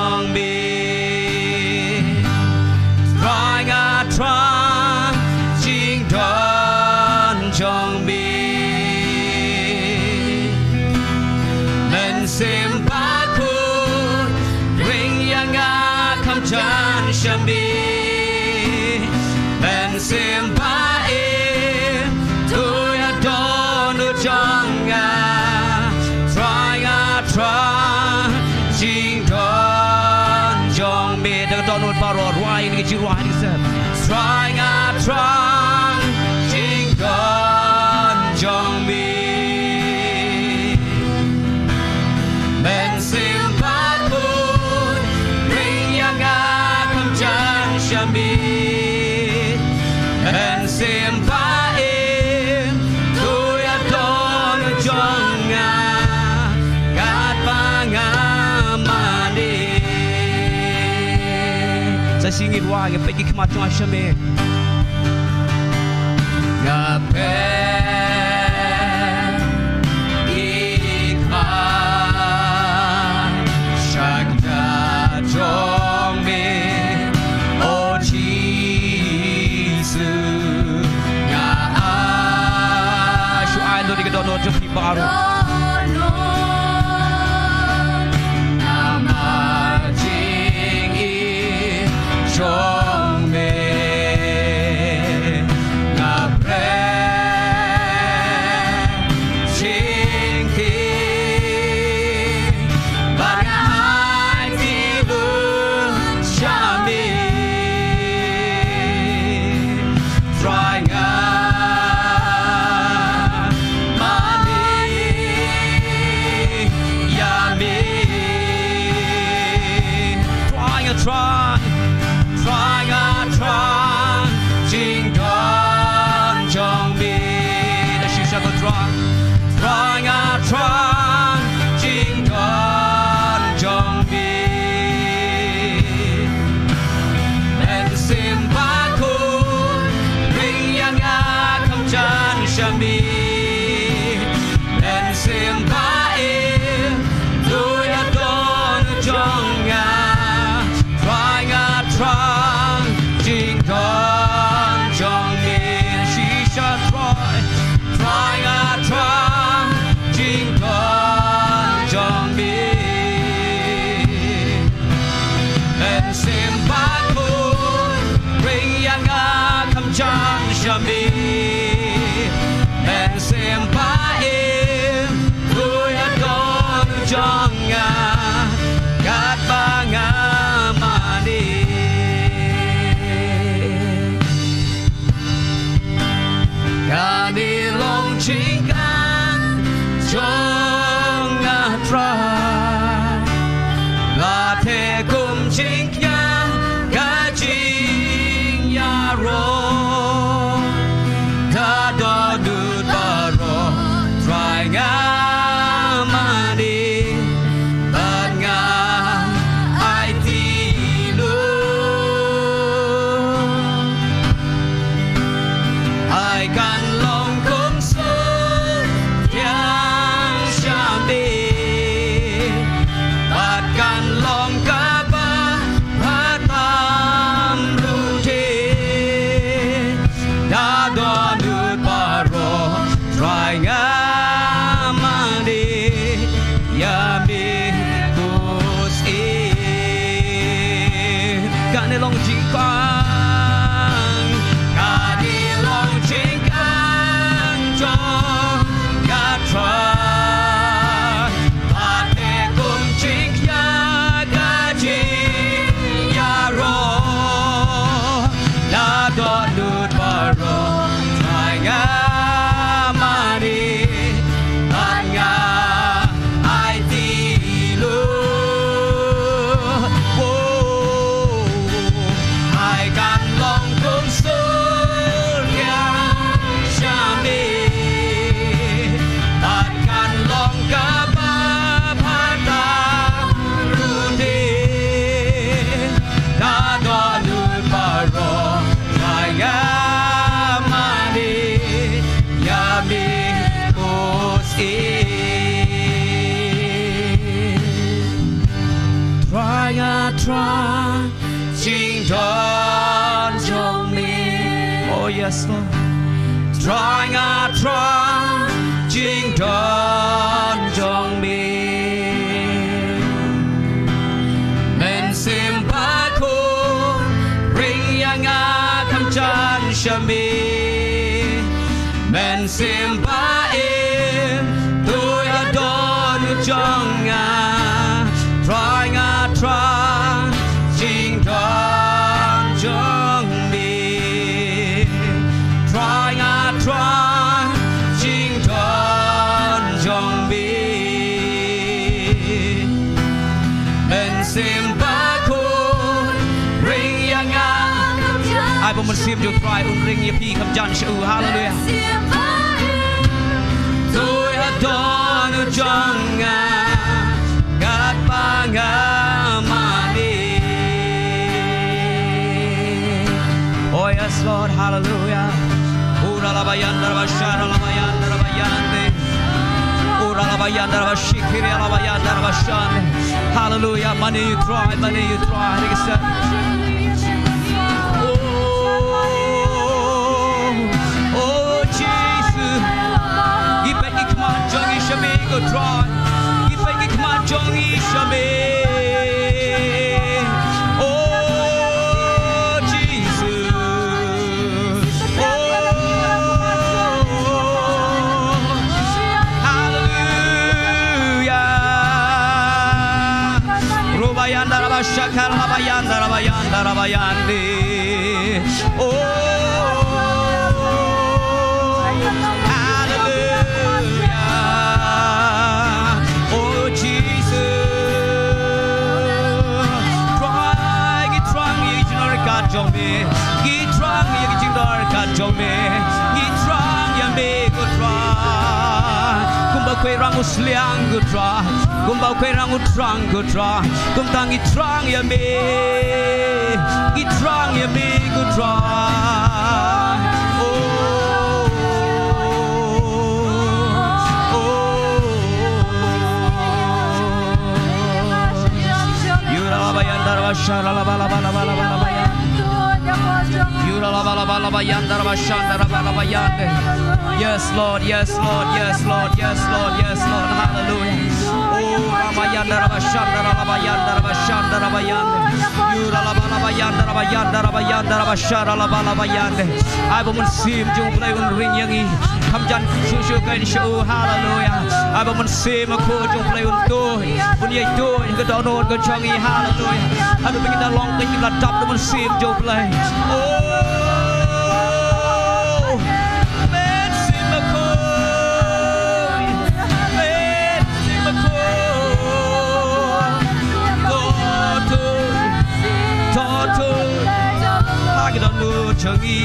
trong bi trói ngã thoáng chính đón trong bi nên xem ba khu ring yang ngã khăm chan trong bi nên xem ba em tôi đón ở trong ngã trói ngã thoáng chính đón trong bi đang đón một bao rồi why ini jiwa ini sen trói ngã thoáng chính đón trong bi bên xem ba khu ring yang ngã khăm chan trong bi bên xem ba em tôi đón ở trong ngã gạt ba ngã mà đi sa singit wa ga pegi kmat trong ashame ga pe ikha shakta trong me o Jesus ga a shu ai lo diga dono jo pi baro trong mê ngập rẽ chính khi bạn hai khi bước cha mi rồi ngã mà đi ya mi try trying chính đón trong bi đã xin sa con trying chính đón trong bi nên xin ba khu ring yang ngã khăm chan trong bi nên xin ba em tôi đã đón trong ngã trying chính đón trong bi she shall try chính đón trong bi nên xem ba khu ring yang ngã khăm chan trong bi nên xem ba em tôi đón trong ngã gạt ba ngã mà đi ga đi lòng chính an trong ngã tra là thể cùng chính nhau cả chính nhà rồi ta đo được bà rồi try ngã mà đi bạn ngã ai thì luôn ai can lòng không sâu yang cha bi bát can lòng cả ba bát tam lu thế đã đo được bà rồi try ngã mà đi ya mi kus e can lòng chính quang ca đi lòng chính an cho gạt tra và để cùng chính nhà cả chính nhà rồi đã đón được bà rồi phải ngã mà đi bạn ngã ai thì luôn ai ทราจริงดอนจงมี Oh yes Lord ทรางาทราจริงดอนจงมีเป็นสิมบาคูริงยังอาคำจันชมีเป็นสิมบาเอตัวดอนจงงาทรางาทราจริงดอนจงมีทรางาทราจริงดอนจงมีเป็นสิมบาคูริงยังอาไอ้ผมมันสิมอยู่ทรายอุ่นริงยี่พี่คำจันชูฮาเลลูยาตัวดอนจงงากัดปางามานี Oh yes Lord hallelujah Ura la bayanda la shara la bayanda la bayande Ura la bayanda la shikiri la bayanda la shande Hallelujah money you try Oh Jesus Give me command jong ishame go try Give me command jong ishame Shakar la bayande Oh hallelujah Oh Jesus Gitrang ye jinor ka jome Gitrang ye jinor ka jome Gitrang ye me go try Kumba kwe rangu sliang go try Kumba kwe rangu trang go try Kumtang gitrang ye me Gitrang ye me go try Oh Yura la bayanda la shara la bala bala bala bala Yura la bala bala bayanda la shanda la bala bayande Yes Lord yes Lord yes Lord yes Lord yes Lord hallelujah Oh ramayanda la shanda la bayanda la shanda la bayande Yura la bala bayanda la shara la bala bayande I will sim jung play un ring yangi Kam jan shu kan shu hallelujah I will sim ko jung play un toy un ye toy ga do no ga changi hallelujah I will begin the long thing la tap un sim jung play Oh man sim ko man sim ko to I get on no changi